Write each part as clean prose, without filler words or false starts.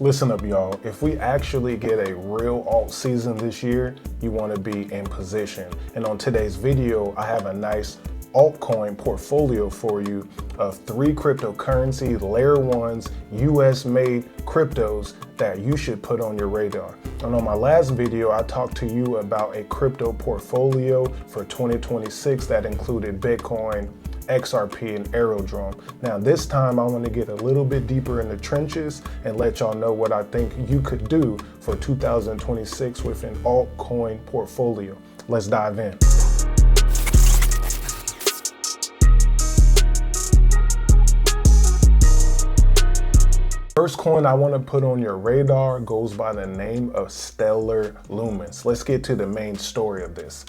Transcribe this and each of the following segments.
Listen up, y'all. If we actually get a real alt season this year, you want to be in position. And on today's video, I have a nice altcoin portfolio for you of 3 cryptocurrency layer 1s, US made cryptos that you should put on your radar. And on my last video, I talked to you about a crypto portfolio for 2026 that included Bitcoin, XRP, and Aerodrome. Now this time I want to get a little bit deeper in the trenches and let y'all know what I think you could do for 2026 with an altcoin portfolio. Let's dive in. First coin I want to put on your radar goes by the name of Stellar Lumens. Let's get to the main story of this.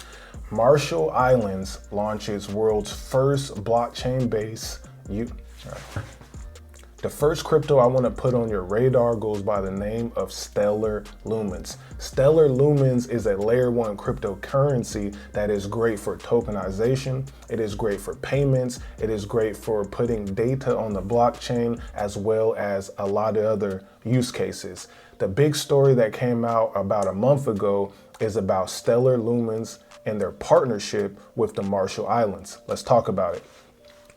Marshall Islands launches world's first blockchain-based. The first crypto I want to put on your radar goes by the name of Stellar Lumens. Stellar Lumens is a layer 1 cryptocurrency that is great for tokenization. It is great for payments. It is great for putting data on the blockchain, as well as a lot of other use cases. The big story that came out about a month ago is about Stellar Lumens and their partnership with the Marshall Islands. Let's talk about it.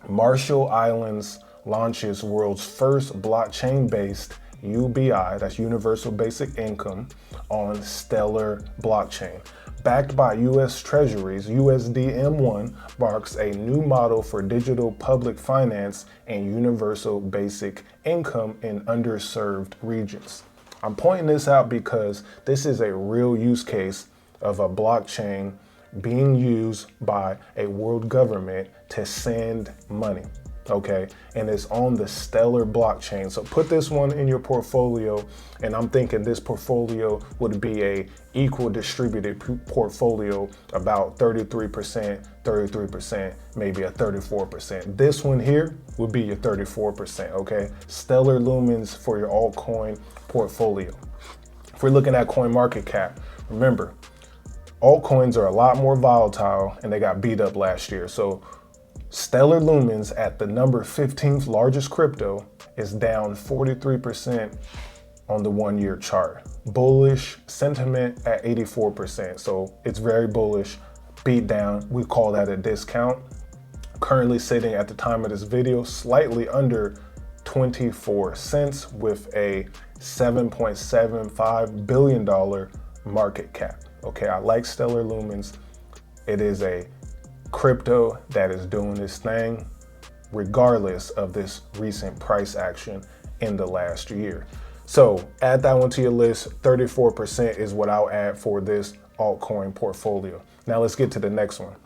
Marshall Islands launches world's first blockchain-based UBI, that's Universal Basic Income, on Stellar blockchain. Backed by US Treasuries, USDM1 marks a new model for digital public finance and universal basic income in underserved regions. I'm pointing this out because this is a real use case of a blockchain being used by a world government to send money, okay? And it's on the Stellar blockchain. So put this one in your portfolio, and I'm thinking this portfolio would be a equal distributed portfolio, about 33%, maybe a 34%. This one here would be your 34%, okay? Stellar Lumens for your altcoin portfolio. If we're looking at coin market cap, remember, altcoins are a lot more volatile and they got beat up last year. So Stellar Lumens at the number 15th largest crypto is down 43% on the 1-year chart. Bullish sentiment at 84%. So it's very bullish, beat down. We call that a discount. Currently sitting at the time of this video, slightly under 24 cents with a $7.75 billion market cap. Okay, I like Stellar Lumens. It is a crypto that is doing this thing regardless of this recent price action in the last year. So add that one to your list. 34% is what I'll add for this altcoin portfolio. Now let's get to the next one.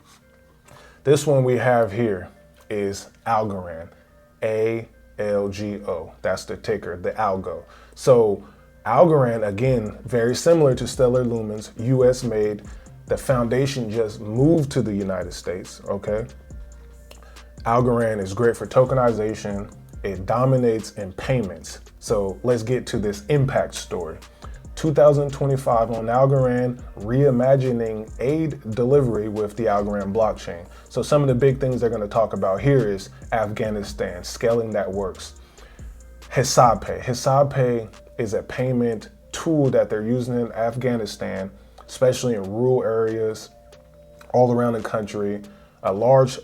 This one we have here is Algorand, ALGO. That's the ticker, the ALGO. So Algorand, again, very similar to Stellar Lumens, US made. The foundation just moved to the United States, okay? Algorand is great for tokenization. It dominates in payments. So let's get to this impact story. 2025 on Algorand, reimagining aid delivery with the Algorand blockchain. So some of the big things they're gonna talk about here is Afghanistan, scaling that works. Hisab Pay is a payment tool that they're using in Afghanistan, especially in rural areas all around the country. A large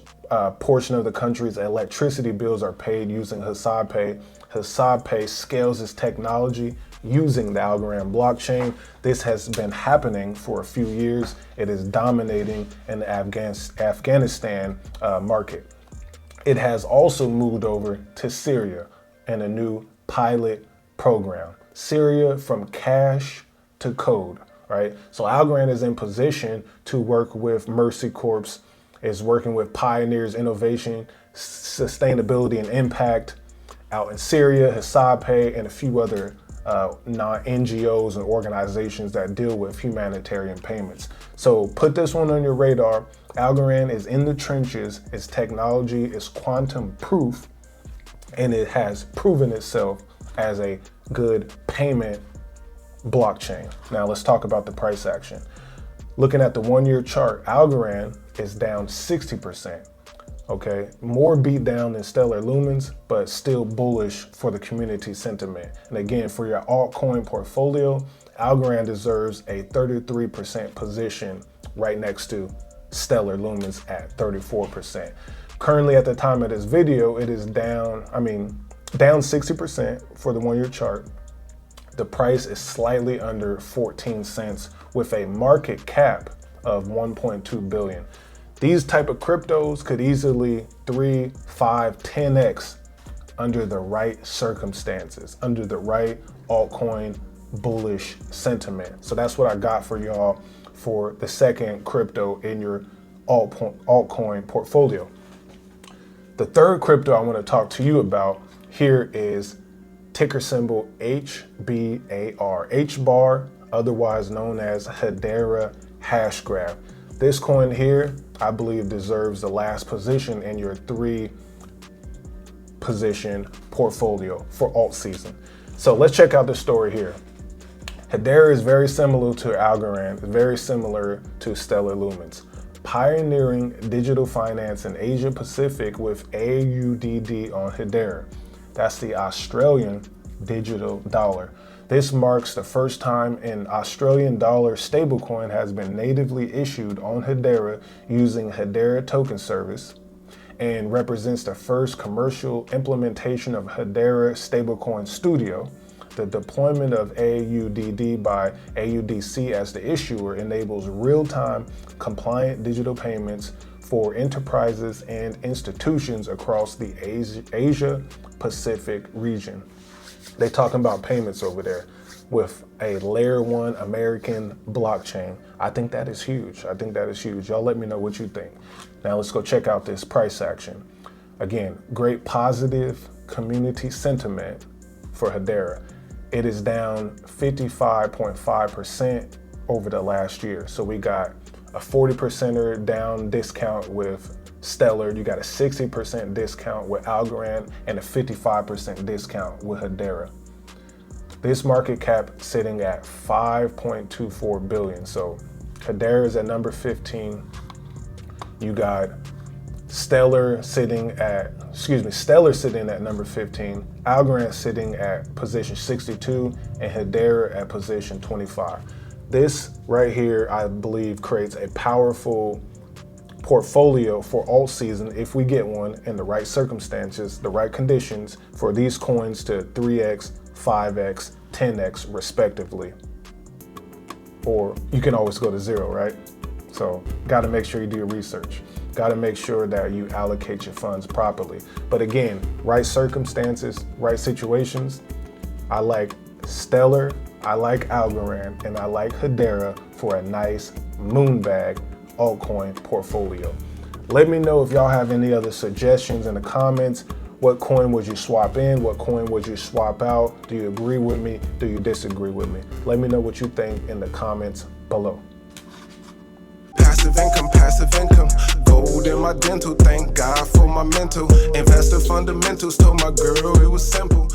portion of the country's electricity bills are paid using Hisab Pay. Hisab Pay scales its technology using the Algorand blockchain. This has been happening for a few years. It is dominating in the Afghanistan market. It has also moved over to Syria in a new pilot program. Syria from cash to code, right? So Algorand is in position to work with Mercy Corps, is working with Pioneers Innovation, Sustainability and Impact out in Syria, Hisab Pay, and a few other non-NGOs and organizations that deal with humanitarian payments. So put this one on your radar. Algorand is in the trenches. Its technology is quantum proof, and it has proven itself as a good payment blockchain. Now let's talk about the price action. Looking at the 1-year chart, Algorand is down 60%. Okay, more beat down than Stellar Lumens, but still bullish for the community sentiment. And again, for your altcoin portfolio, Algorand deserves a 33% position right next to Stellar Lumens at 34%. Currently at the time of this video, it is down 60% for the 1 year chart. The price is slightly under 14 cents with a market cap of 1.2 billion. These type of cryptos could easily 3, 5, 10x under the right circumstances, under the right altcoin bullish sentiment. So that's what I got for y'all for the second crypto in your altcoin portfolio. The third crypto I want to talk to you about here is ticker symbol HBAR. HBAR, otherwise known as Hedera Hashgraph. This coin here, I believe, deserves the last position in your 3 position portfolio for alt season. So let's check out the story here. Hedera is very similar to Algorand, very similar to Stellar Lumens. Pioneering digital finance in Asia Pacific with AUDD on Hedera. That's the Australian digital dollar. This marks the first time an Australian dollar stablecoin has been natively issued on Hedera using Hedera token service and represents the first commercial implementation of Hedera Stablecoin Studio. The deployment of AUDD by AUDC as the issuer enables real-time compliant digital payments for enterprises and institutions across the Asia Pacific region. They talking about payments over there with a layer 1 American blockchain. I think that is huge. Y'all let me know what you think. Now let's go check out this price action. Again, great positive community sentiment for Hedera. It is down 55.5% over the last year. So we got a 40%er down discount with Stellar, you got a 60% discount with Algorand, and a 55% discount with Hedera. This market cap sitting at 5.24 billion. So Hedera is at number 15. You got Stellar sitting at number 15, Algorand sitting at position 62, and Hedera at position 25. This right here, I believe, creates a powerful portfolio for alt season if we get one in the right circumstances, the right conditions for these coins to 3x, 5x, 10x respectively. Or you can always go to 0, right? So got to make sure you do your research. Got to make sure that you allocate your funds properly. But again, right circumstances, right situations, I like Stellar, I like Algorand, and I like Hedera for a nice moonbag altcoin portfolio. Let me know if y'all have any other suggestions in the comments. What coin would you swap in? What coin would you swap out? Do you agree with me? Do you disagree with me? Let me know what you think in the comments below. Passive income, gold in my dental, thank God for my mental. Investor fundamentals, told my girl it was simple.